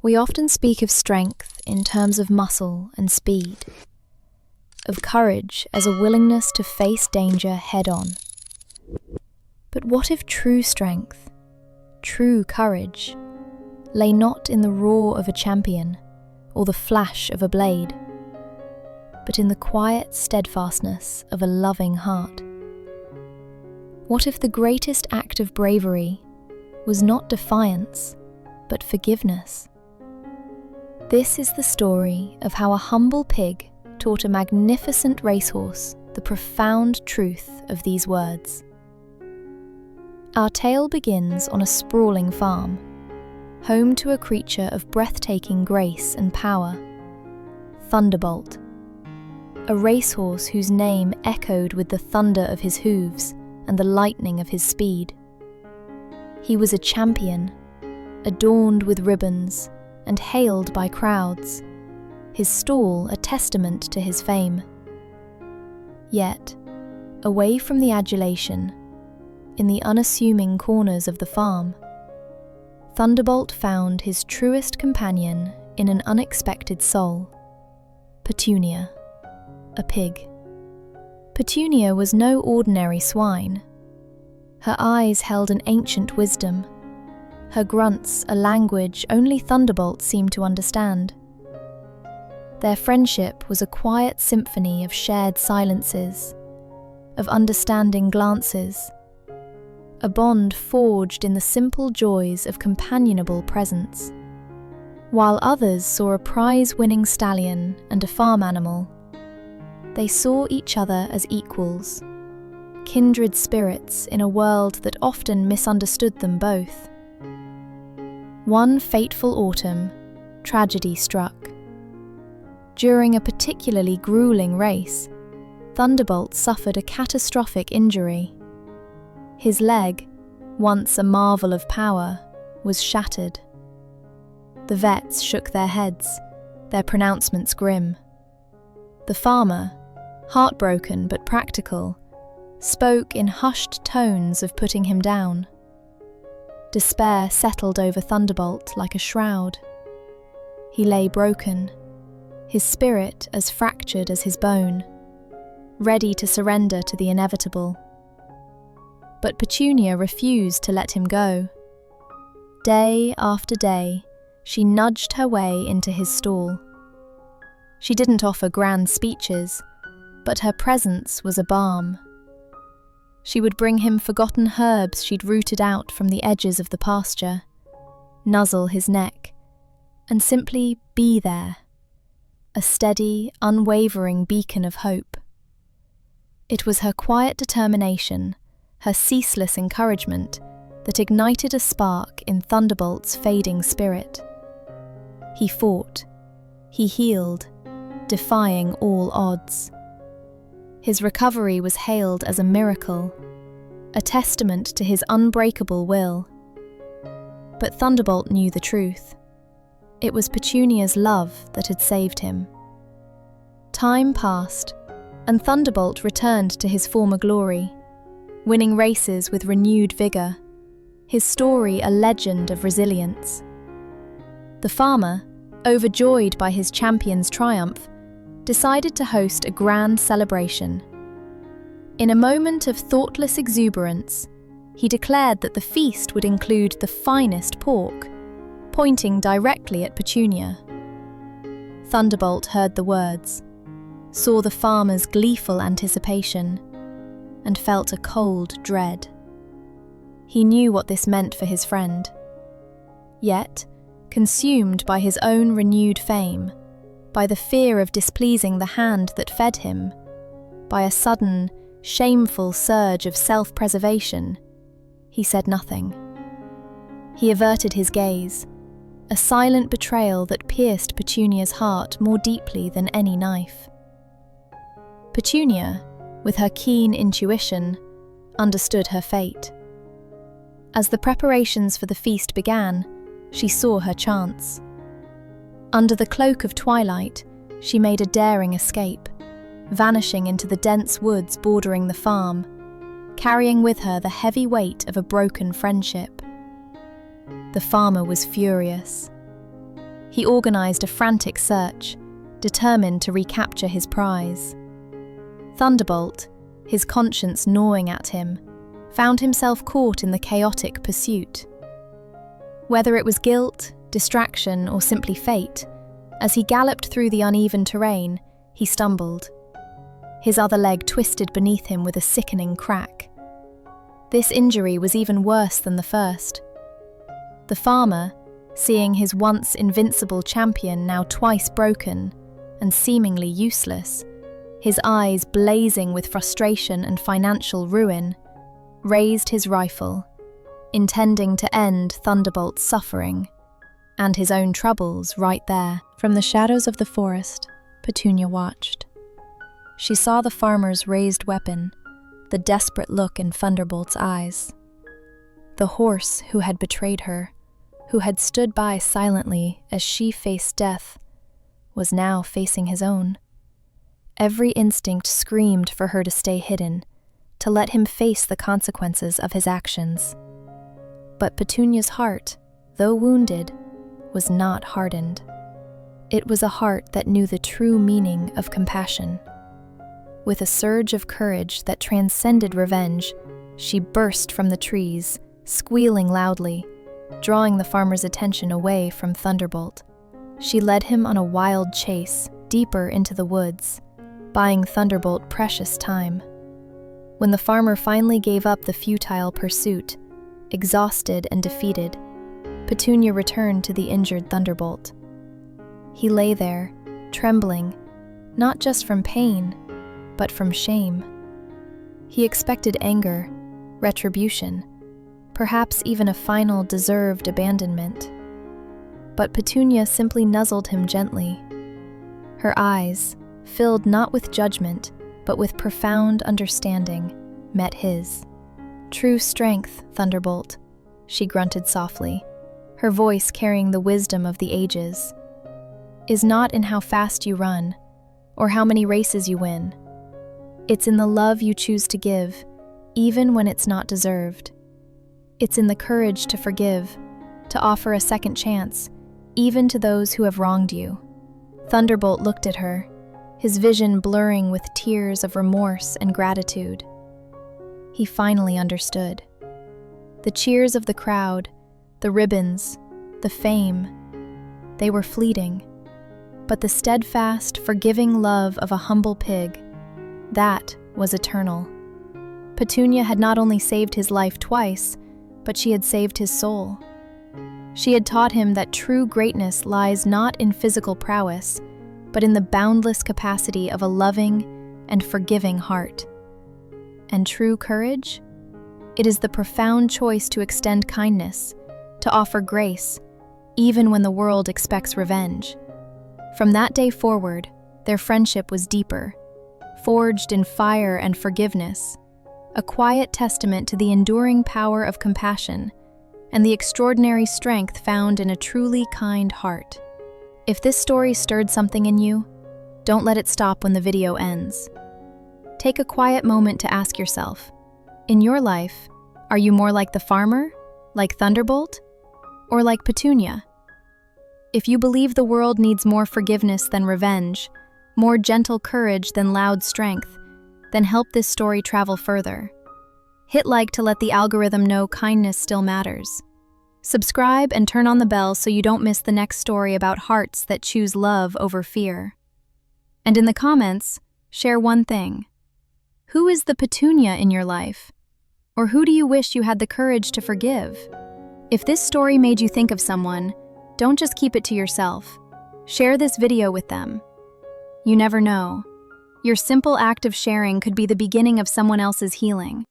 We often speak of strength in terms of muscle and speed, of courage as a willingness to face danger head-on. But what if true strength, true courage, lay not in the roar of a champion or the flash of a blade, but in the quiet steadfastness of a loving heart? What if the greatest act of bravery was not defiance, but forgiveness? This is the story of how a humble pig taught a magnificent racehorse the profound truth of these words. Our tale begins on a sprawling farm, home to a creature of breathtaking grace and power, Thunderbolt, a racehorse whose name echoed with the thunder of his hooves and the lightning of his speed. He was a champion, adorned with ribbons and hailed by crowds, his stall a testament to his fame. Yet, away from the adulation, in the unassuming corners of the farm, Thunderbolt found his truest companion in an unexpected soul, Petunia, a pig. Petunia was no ordinary swine. Her eyes held an ancient wisdom, her grunts a language only Thunderbolt seemed to understand. Their friendship was a quiet symphony of shared silences, of understanding glances, a bond forged in the simple joys of companionable presence. While others saw a prize-winning stallion and a farm animal, they saw each other as equals, kindred spirits in a world that often misunderstood them both. One fateful autumn, tragedy struck. During a particularly grueling race, Thunderbolt suffered a catastrophic injury. His leg, once a marvel of power, was shattered. The vets shook their heads, their pronouncements grim. The farmer, heartbroken but practical, spoke in hushed tones of putting him down. Despair settled over Thunderbolt like a shroud. He lay broken, his spirit as fractured as his bone, ready to surrender to the inevitable. But Petunia refused to let him go. Day after day, she nudged her way into his stall. She didn't offer grand speeches, but her presence was a balm. She would bring him forgotten herbs she'd rooted out from the edges of the pasture, nuzzle his neck, and simply be there, a steady, unwavering beacon of hope. It was her quiet determination, her ceaseless encouragement, that ignited a spark in Thunderbolt's fading spirit. He fought, he healed, defying all odds. His recovery was hailed as a miracle, a testament to his unbreakable will. But Thunderbolt knew the truth. It was Petunia's love that had saved him. Time passed, and Thunderbolt returned to his former glory, winning races with renewed vigour, his story a legend of resilience. The farmer, overjoyed by his champion's triumph, decided to host a grand celebration. In a moment of thoughtless exuberance, he declared that the feast would include the finest pork, pointing directly at Petunia. Thunderbolt heard the words, saw the farmer's gleeful anticipation, and felt a cold dread. He knew what this meant for his friend. Yet, consumed by his own renewed fame, by the fear of displeasing the hand that fed him, by a sudden, shameful surge of self-preservation, he said nothing. He averted his gaze, a silent betrayal that pierced Petunia's heart more deeply than any knife. Petunia, with her keen intuition, understood her fate. As the preparations for the feast began, she saw her chance. Under the cloak of twilight, she made a daring escape, vanishing into the dense woods bordering the farm, carrying with her the heavy weight of a broken friendship. The farmer was furious. He organized a frantic search, determined to recapture his prize. Thunderbolt, his conscience gnawing at him, found himself caught in the chaotic pursuit. Whether it was guilt, distraction, or simply fate, as he galloped through the uneven terrain, he stumbled. His other leg twisted beneath him with a sickening crack. This injury was even worse than the first. The farmer, seeing his once invincible champion now twice broken and seemingly useless, his eyes blazing with frustration and financial ruin, raised his rifle, intending to end Thunderbolt's suffering and his own troubles right there. From the shadows of the forest, Petunia watched. She saw the farmer's raised weapon, the desperate look in Thunderbolt's eyes. The horse who had betrayed her, who had stood by silently as she faced death, was now facing his own. Every instinct screamed for her to stay hidden, to let him face the consequences of his actions. But Petunia's heart, though wounded, was not hardened. It was a heart that knew the true meaning of compassion. With a surge of courage that transcended revenge, she burst from the trees, squealing loudly, drawing the farmer's attention away from Thunderbolt. She led him on a wild chase, deeper into the woods, buying Thunderbolt precious time. When the farmer finally gave up the futile pursuit, exhausted and defeated, Petunia returned to the injured Thunderbolt. He lay there, trembling, not just from pain, but from shame. He expected anger, retribution, perhaps even a final deserved abandonment. But Petunia simply nuzzled him gently. Her eyes, filled not with judgment, but with profound understanding, met his. "True strength, Thunderbolt," she grunted softly, her voice carrying the wisdom of the ages, "is not in how fast you run, or how many races you win. It's in the love you choose to give, even when it's not deserved. It's in the courage to forgive, to offer a second chance, even to those who have wronged you." Thunderbolt looked at her, his vision blurring with tears of remorse and gratitude. He finally understood. The cheers of the crowd, the ribbons, the fame, they were fleeting. But the steadfast, forgiving love of a humble pig, that was eternal. Petunia had not only saved his life twice, but she had saved his soul. She had taught him that true greatness lies not in physical prowess, but in the boundless capacity of a loving and forgiving heart. And true courage? It is the profound choice to extend kindness, to offer grace, even when the world expects revenge. From that day forward, their friendship was deeper, forged in fire and forgiveness, a quiet testament to the enduring power of compassion and the extraordinary strength found in a truly kind heart. If this story stirred something in you, don't let it stop when the video ends. Take a quiet moment to ask yourself, in your life, are you more like the farmer, like Thunderbolt, or like Petunia? If you believe the world needs more forgiveness than revenge, more gentle courage than loud strength, then help this story travel further. Hit like to let the algorithm know kindness still matters. Subscribe and turn on the bell so you don't miss the next story about hearts that choose love over fear. And in the comments, share one thing. Who is the Petunia in your life? Or who do you wish you had the courage to forgive? If this story made you think of someone, don't just keep it to yourself. Share this video with them. You never know. Your simple act of sharing could be the beginning of someone else's healing.